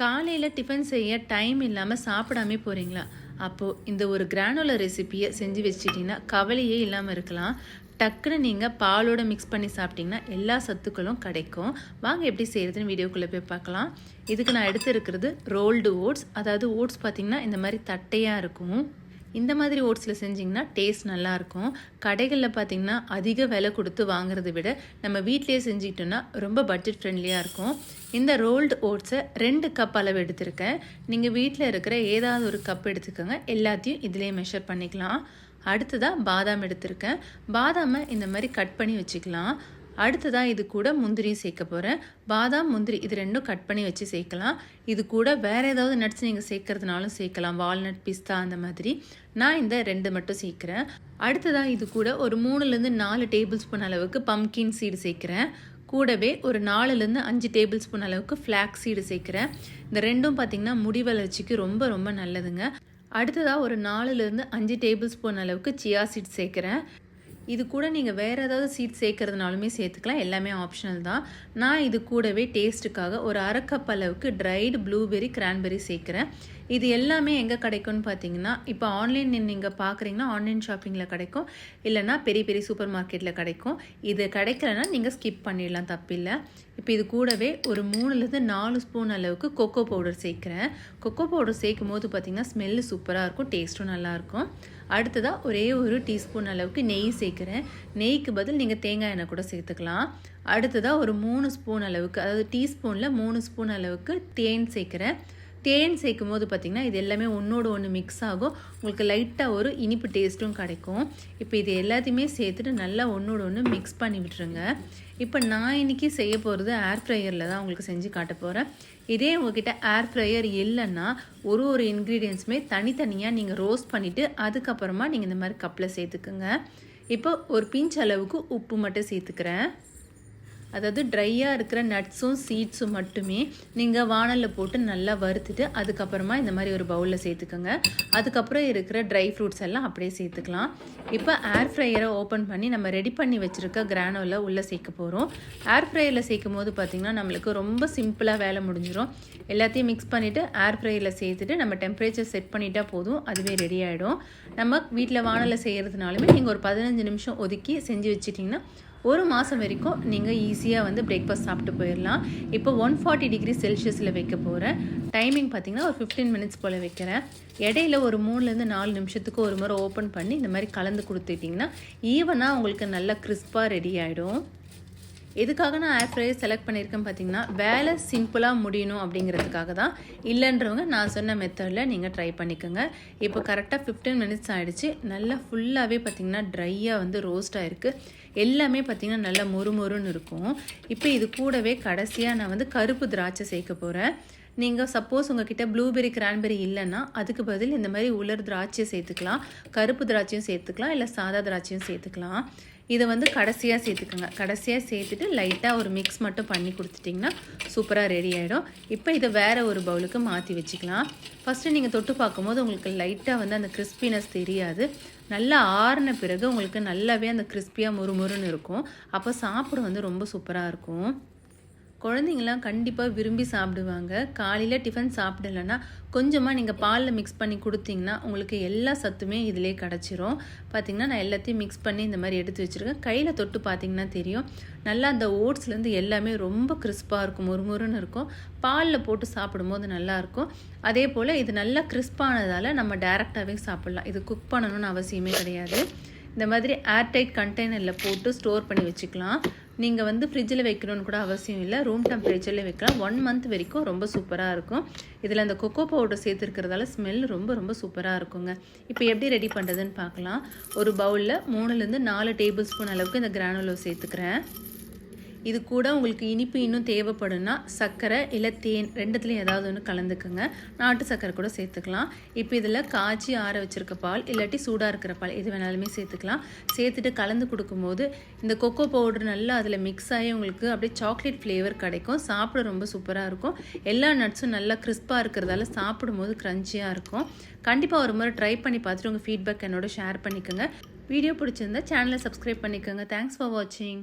காலையில் டிஃபன் செய்ய டைம் இல்லாமல் சாப்பிடாமே போகிறீங்களா? அப்போது இந்த ஒரு கிரானுலா ரெசிப்பியை செஞ்சு வச்சிட்டிங்கன்னா கவலையே இல்லாமல் இருக்கலாம். டக்குன்னு நீங்கள் பாலோட மிக்ஸ் பண்ணி சாப்பிட்டிங்கன்னா எல்லா சத்துக்களும் கிடைக்கும். வாங்க எப்படி செய்கிறதுன்னு வீடியோக்குள்ளே போய் பார்க்கலாம். இதுக்கு நான் எடுத்துருக்கிறது ரோல்டு ஓட்ஸ். அதாவது ஓட்ஸ் பார்த்திங்கன்னா இந்த மாதிரி தட்டையாக இருக்கும். இந்த மாதிரி ஓட்ஸில் செஞ்சிங்கன்னா டேஸ்ட் நல்லாயிருக்கும். கடைகளில் பார்த்திங்கன்னா அதிக விலை கொடுத்து வாங்குறதை விட நம்ம வீட்டிலேயே செஞ்சுக்கிட்டோன்னா ரொம்ப பட்ஜெட் ஃப்ரெண்ட்லியாக இருக்கும். இந்த ரோல்டு ஓட்ஸை 2 கப் அளவு எடுத்திருக்கேன். நீங்கள் வீட்டில் இருக்கிற ஏதாவது ஒரு கப் எடுத்துக்கோங்க. எல்லாத்தையும் இதிலே மெஷர் பண்ணிக்கலாம். அடுத்ததாக பாதாம் எடுத்திருக்கேன். பாதாமை இந்த மாதிரி கட் பண்ணி வச்சுக்கலாம். அடுத்ததாக இது கூட முந்திரியும் சேர்க்க போகிறேன். பாதாம் முந்திரி இது 2ம் கட் பண்ணி வச்சு சேர்க்கலாம். இது கூட வேறு ஏதாவது நட்ஸ் நீங்கள் சேர்க்கறதுனாலும் சேர்க்கலாம். வால்நட், பிஸ்தா அந்த மாதிரி. நான் இந்த 2 மட்டும் சேர்க்குறேன். அடுத்ததாக இது கூட ஒரு 3லேருந்து 4 டேபிள் ஸ்பூன் அளவுக்கு பம்கின் சீடு சேர்க்குறேன். கூடவே ஒரு 4லேருந்து 5 டேபிள் ஸ்பூன் அளவுக்கு ஃப்ளாக்ஸ் சீடு சேர்க்குறேன். இந்த 2ம் பார்த்திங்கன்னா முடி வளர்ச்சிக்கு ரொம்ப ரொம்ப நல்லதுங்க. அடுத்ததாக ஒரு 4லேருந்து 5 டேபிள் ஸ்பூன் அளவுக்கு சியா சீட்ஸ் சேர்க்குறேன். இது கூட நீங்கள் வேறு ஏதாவது சீட் சேர்க்கறதுனாலுமே சேர்த்துக்கலாம். எல்லாமே ஆப்ஷனல் தான். நான் இது கூடவே டேஸ்ட்டுக்காக ஒரு 1/2 கப் அளவுக்கு ட்ரைடு ப்ளூபெர்ரி, கிரான்பெர்ரி சேர்க்குறேன். இது எல்லாமே எங்கே கிடைக்கும்னு பார்த்தீங்கன்னா, இப்போ ஆன்லைன் நீங்கள் பார்க்குறீங்கன்னா ஆன்லைன் ஷாப்பிங்கில் கிடைக்கும். இல்லைனா பெரிய பெரிய சூப்பர் மார்க்கெட்டில் கிடைக்கும். இது கிடைக்கலன்னா நீங்கள் ஸ்கிப் பண்ணிடலாம், தப்பில்லை. இப்போ இது கூடவே ஒரு 3லேருந்து 4 ஸ்பூன் அளவுக்கு கொக்கோ பவுடர் சேர்க்குறேன். கொக்கோ பவுடர் சேர்க்கும் போது பார்த்திங்கன்னா ஸ்மெல்லு சூப்பராக இருக்கும், டேஸ்ட்டும் நல்லாயிருக்கும். அடுத்ததாக ஒரே ஒரு டீஸ்பூன் அளவுக்கு நெய் சேர்க்குறேன். நெய்க்கு பதில் நீங்கள் தேங்காய் எண்ணெய் கூட சேர்த்துக்கலாம். அடுத்ததாக ஒரு 3 ஸ்பூன் அளவுக்கு, அதாவது டீஸ்பூனில் 3 ஸ்பூன் அளவுக்கு தேன் சேர்க்குறேன். தேன் சேர்க்கும் போது பார்த்திங்கன்னா இது எல்லாமே ஒன்றோடு ஒன்று மிக்ஸ் ஆகும். உங்களுக்கு லைட்டாக ஒரு இனிப்பு டேஸ்ட்டும் கிடைக்கும். இப்போ இது எல்லாத்தையுமே சேர்த்துட்டு நல்லா ஒன்றோடு ஒன்று மிக்ஸ் பண்ணி விட்டுருங்க. இப்போ நான் இன்றைக்கி செய்ய போகிறது ஏர் ஃப்ரையரில் தான் உங்களுக்கு செஞ்சு காட்ட போகிறேன். இதே உங்ககிட்ட ஏர் ஃப்ரையர் இல்லைன்னா ஒரு இன்க்ரீடியன்ஸுமே தனித்தனியாக நீங்கள் ரோஸ்ட் பண்ணிவிட்டு அதுக்கப்புறமா நீங்கள் இந்த மாதிரி கப்பில் சேர்த்துக்குங்க. இப்போ ஒரு பிஞ்ச் அளவுக்கு உப்பு மட்டும் சேர்த்துக்கிறேன். அதாவது ட்ரையாக இருக்கிற நட்ஸும் சீட்ஸும் மட்டுமே நீங்கள் வானலில் போட்டு நல்லா வறுத்துட்டு அதுக்கப்புறமா இந்த மாதிரி ஒரு பவுலில் சேர்த்துக்கோங்க. அதுக்கப்புறம் இருக்கிற ட்ரை ஃப்ரூட்ஸ் எல்லாம் அப்படியே சேர்த்துக்கலாம். இப்போ ஏர் ஃப்ரையரை ஓப்பன் பண்ணி நம்ம ரெடி பண்ணி வச்சுருக்க கிரானோவில் உள்ளே சேர்க்க போகிறோம். ஏர் ஃப்ரையரில் சேர்க்கும் போது பார்த்திங்கன்னா நம்மளுக்கு ரொம்ப சிம்பிளாக வேலை முடிஞ்சிடும். எல்லாத்தையும் மிக்ஸ் பண்ணிவிட்டு ஏர் ஃப்ரையரில் சேர்த்துட்டு நம்ம டெம்பரேச்சர் செட் பண்ணிட்டா போதும், அதுவே ரெடி ஆகிடும். நம்ம வீட்டில் வானலில் செய்கிறதுனாலுமே நீங்கள் ஒரு 15 நிமிஷம் ஒதுக்கி செஞ்சு வச்சிட்டிங்கன்னா 1 மாதம் வரைக்கும் நீங்கள் ஈஸியாக பிரேக்ஃபாஸ்ட் சாப்பிட்டு போயிடலாம். இப்போ 140 டிகிரி செல்சியஸில் வைக்க போகிறேன். டைமிங் பார்த்திங்கன்னா ஒரு 15 மினிட்ஸ் போல் வைக்கிறேன். இடையில ஒரு 3லேருந்து 4 நிமிஷத்துக்கு ஒரு முறை ஓப்பன் பண்ணி இந்த மாதிரி கலந்து கொடுத்துட்டிங்கன்னா ஈவனாக உங்களுக்கு நல்லா கிறிஸ்பாக ரெடி ஆகிடும். எதுக்காக நான் ஏர் ஃப்ரையர் செலக்ட் பண்ணியிருக்கேன் பார்த்திங்கன்னா, வேலை சிம்பிளாக முடியணும் அப்படிங்கிறதுக்காக தான். இல்லைன்றவங்க நான் சொன்ன மெத்தடில் நீங்கள் ட்ரை பண்ணிக்கோங்க. இப்போ கரெக்டாக 15 மினிட்ஸ் ஆகிடுச்சு. நல்லா ஃபுல்லாகவே பார்த்திங்கன்னா ட்ரையாக ரோஸ்ட் ஆகிருக்கு. எல்லாமே பார்த்திங்கன்னா நல்லா மொறுமொறுன்னு இருக்கும். இப்போ இது கூடவே கடைசியாக நான் கருப்பு திராட்சை சேர்க்க போகிறேன். நீங்கள் சப்போஸ் உங்ககிட்ட ப்ளூபெர்ரி, கிரான்பெர்ரி இல்லைன்னா அதுக்கு பதில் இந்த மாதிரி உலர் திராட்சையை சேர்த்துக்கலாம். கருப்பு திராட்சையும் சேர்த்துக்கலாம், இல்லை சாதா திராட்சையும் சேர்த்துக்கலாம். இதை கடைசியாக சேர்த்துக்கோங்க. கடைசியாக சேர்த்துட்டு லைட்டாக ஒரு மிக்ஸ் மட்டும் பண்ணி கொடுத்துட்டிங்கன்னா சூப்பராக ரெடி ஆகிடும். இப்போ இதை வேறு ஒரு பவுலுக்கு மாற்றி வச்சுக்கலாம். ஃபஸ்ட்டு நீங்கள் தொட்டு பார்க்கும்போது உங்களுக்கு லைட்டாக அந்த கிறிஸ்பினஸ் தெரியாது. நல்லா ஆறின பிறகு உங்களுக்கு நல்லாவே அந்த கிறிஸ்பியாக முறுமுறுன்னு இருக்கும். அப்போ சாப்பிட ரொம்ப சூப்பராக இருக்கும். குழந்தைங்களாம் கண்டிப்பாக விரும்பி சாப்பிடுவாங்க. காலையில் டிஃபன் சாப்பிடலைன்னா கொஞ்சமாக நீங்கள் பாலில் மிக்ஸ் பண்ணி கொடுத்தீங்கன்னா உங்களுக்கு எல்லா சத்துமே இதிலே கிடச்சிரும். பார்த்திங்கன்னா நான் எல்லாத்தையும் மிக்ஸ் பண்ணி இந்த மாதிரி எடுத்து வச்சுருக்கேன். கையில் தொட்டு பார்த்திங்கன்னா தெரியும், நல்லா அந்த ஓட்ஸ்லேருந்து எல்லாமே ரொம்ப கிறிஸ்பாக இருக்கும், முறுமுறுன்னு இருக்கும். பாலில் போட்டு சாப்பிடும்போது நல்லாயிருக்கும். அதே போல் இது நல்லா கிறிஸ்பானதால் நம்ம டேரெக்டாகவே சாப்பிட்லாம். இது குக் பண்ணணும்னு அவசியமே கிடையாது. இந்த மாதிரி ஏர்டைட் கண்டெய்னரில் போட்டு ஸ்டோர் பண்ணி வச்சுக்கலாம். நீங்கள் ஃப்ரிட்ஜில் வைக்கணும்னு கூட அவசியம் இல்லை, ரூம் டெம்பரேச்சரில் வைக்கலாம். 1 மந்த் வரைக்கும் ரொம்ப சூப்பராக இருக்கும். இதில் அந்த கொக்கோ பவுடர் சேர்த்துருக்கிறதால ஸ்மெல் ரொம்ப சூப்பராக இருக்குங்க. இப்போ எப்படி ரெடி பண்ணுறதுன்னு பார்க்கலாம். ஒரு பவுலில் 3லேருந்து 4 டேபிள் ஸ்பூன் அளவுக்கு இந்த கிரானுலா சேர்த்துக்கிறேன். இது கூட உங்களுக்கு இனிப்பு இன்னும் தேவைப்படும்னா சர்க்கரை இல்லை தேன் 2த்துலேயும் ஏதாவது ஒன்று கலந்துக்குங்க. நாட்டு சர்க்கரை கூட சேர்த்துக்கலாம். இப்போ இதில் காய்ச்சி ஆற வச்சுருக்க பால் இல்லாட்டி சூடாக இருக்கிற பால் எது வேணாலுமே சேர்த்துக்கலாம். சேர்த்துட்டு கலந்து கொடுக்கும்போது இந்த கொக்கோ பவுடர் நல்லா அதில் மிக்ஸ் ஆகி உங்களுக்கு அப்படியே சாக்லேட் ஃப்ளேவர் கிடைக்கும். சாப்பிட ரொம்ப சூப்பராக இருக்கும். எல்லா நட்ஸும் நல்லா கிறிஸ்பாக இருக்கிறதால சாப்பிடும்போது க்ரன்ச்சியாக இருக்கும். கண்டிப்பாக ஒரு முறை ட்ரை பண்ணி பார்த்துட்டு உங்கள் ஃபீட்பேக் என்னோட ஷேர் பண்ணிக்கோங்க. வீடியோ பிடிச்சிருந்தா சேனலை சப்ஸ்கிரைப் பண்ணிக்கோங்க. தேங்க்ஸ் ஃபார் வாட்சிங்.